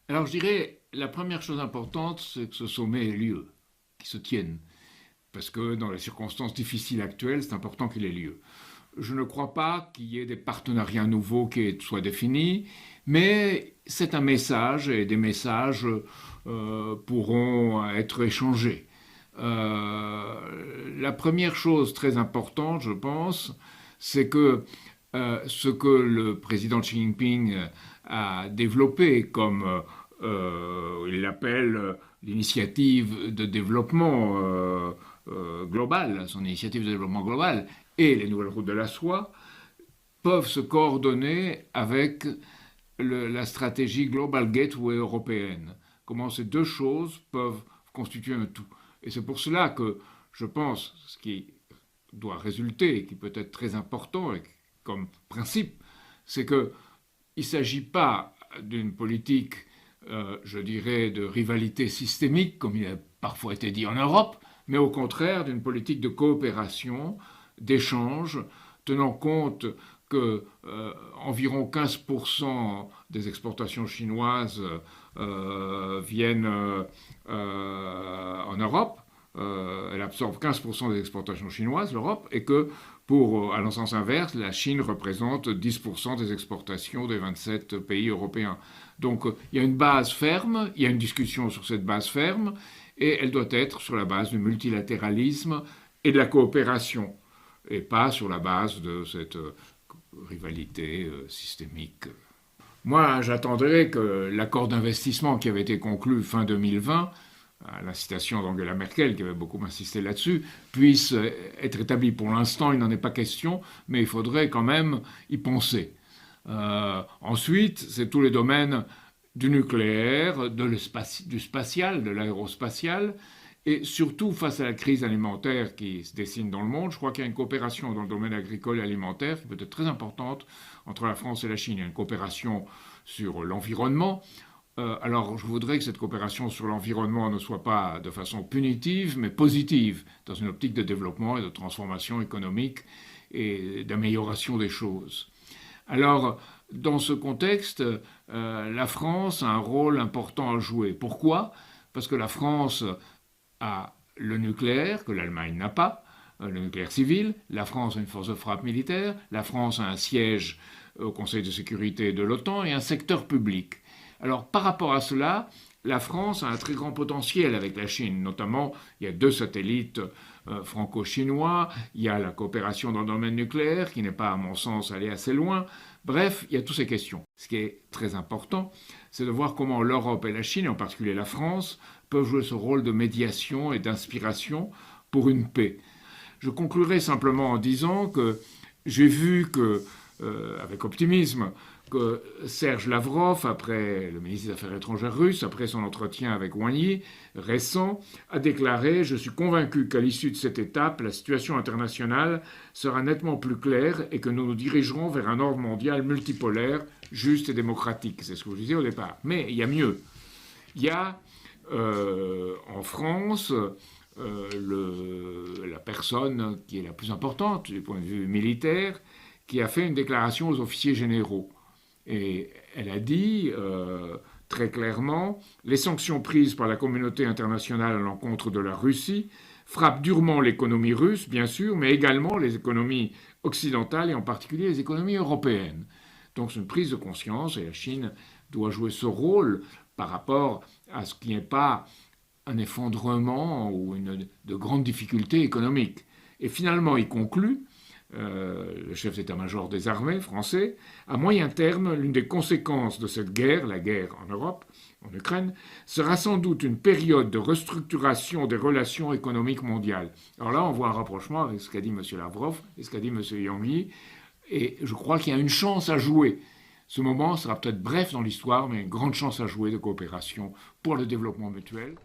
Alors je dirais, la première chose importante, c'est que ce sommet ait lieu, qu'il se tienne. Parce que dans les circonstances difficiles actuelles, c'est important qu'il ait lieu. Je ne crois pas qu'il y ait des partenariats nouveaux qui soient définis, mais c'est un message et des messages pourront être échangés. La première chose très importante, je pense, c'est que ce que le président Xi Jinping a développé comme il l'appelle l'initiative de développement global, son initiative de développement global, et les nouvelles routes de la soie, peuvent se coordonner avec la stratégie Global Gateway européenne. Comment ces deux choses peuvent constituer un tout. Et c'est pour cela que je pense, ce qui doit résulter, qui peut être très important comme principe, c'est qu'il ne s'agit pas d'une politique, je dirais, de rivalité systémique, comme il a parfois été dit en Europe, mais au contraire d'une politique de coopération, d'échange, tenant compte que environ 15% des exportations chinoises viennent en Europe. Elle absorbe 15% des exportations chinoises, l'Europe, et que pour, à sens inverse, la Chine représente 10% des exportations des 27 pays européens. Donc il y a une base ferme, il y a une discussion sur cette base ferme, et elle doit être sur la base du multilatéralisme et de la coopération, et pas sur la base de cette rivalité systémique. Moi, j'attendrais que l'accord d'investissement qui avait été conclu fin 2020, à l'incitation d'Angela Merkel, qui avait beaucoup insisté là-dessus, puisse être établi. Pour l'instant, il n'en est pas question, mais il faudrait quand même y penser. Ensuite, c'est tous les domaines du nucléaire, du spatial, de l'aérospatial, et surtout face à la crise alimentaire qui se dessine dans le monde, je crois qu'il y a une coopération dans le domaine agricole et alimentaire qui peut être très importante entre la France et la Chine. Il y a une coopération sur l'environnement. Alors je voudrais que cette coopération sur l'environnement ne soit pas de façon punitive, mais positive, dans une optique de développement et de transformation économique et d'amélioration des choses. Alors, dans ce contexte, la France a un rôle important à jouer. Pourquoi? Parce que la France a le nucléaire, que l'Allemagne n'a pas, le nucléaire civil, la France a une force de frappe militaire, la France a un siège au Conseil de sécurité de l'OTAN et un secteur public. Alors par rapport à cela, la France a un très grand potentiel avec la Chine, notamment il y a deux satellites franco-chinois, il y a la coopération dans le domaine nucléaire qui n'est pas à mon sens allée assez loin. Bref, il y a toutes ces questions. Ce qui est très important, c'est de voir comment l'Europe et la Chine, et en particulier la France, peuvent jouer ce rôle de médiation et d'inspiration pour une paix. Je conclurai simplement en disant que j'ai vu que, avec optimisme, que Serge Lavrov, après le ministre des Affaires étrangères russe, après son entretien avec Wang Yi récent, a déclaré « Je suis convaincu qu'à l'issue de cette étape, la situation internationale sera nettement plus claire et que nous nous dirigerons vers un ordre mondial multipolaire, juste et démocratique. » C'est ce que je disais au départ. Mais il y a mieux. Il y a en France la personne qui est la plus importante du point de vue militaire, qui a fait une déclaration aux officiers généraux. Et elle a dit très clairement, les sanctions prises par la communauté internationale à l'encontre de la Russie frappent durement l'économie russe, bien sûr, mais également les économies occidentales et en particulier les économies européennes. Donc c'est une prise de conscience et la Chine doit jouer ce rôle par rapport à ce qui n'est pas un effondrement ou de grandes difficultés économiques. Et finalement, il conclut le chef d'état-major des armées français, à moyen terme, l'une des conséquences de cette guerre, la guerre en Europe, en Ukraine, sera sans doute une période de restructuration des relations économiques mondiales. Alors là, on voit un rapprochement avec ce qu'a dit M. Lavrov et ce qu'a dit M. Yang Yi, et je crois qu'il y a une chance à jouer. Ce moment sera peut-être bref dans l'histoire, mais une grande chance à jouer de coopération pour le développement mutuel.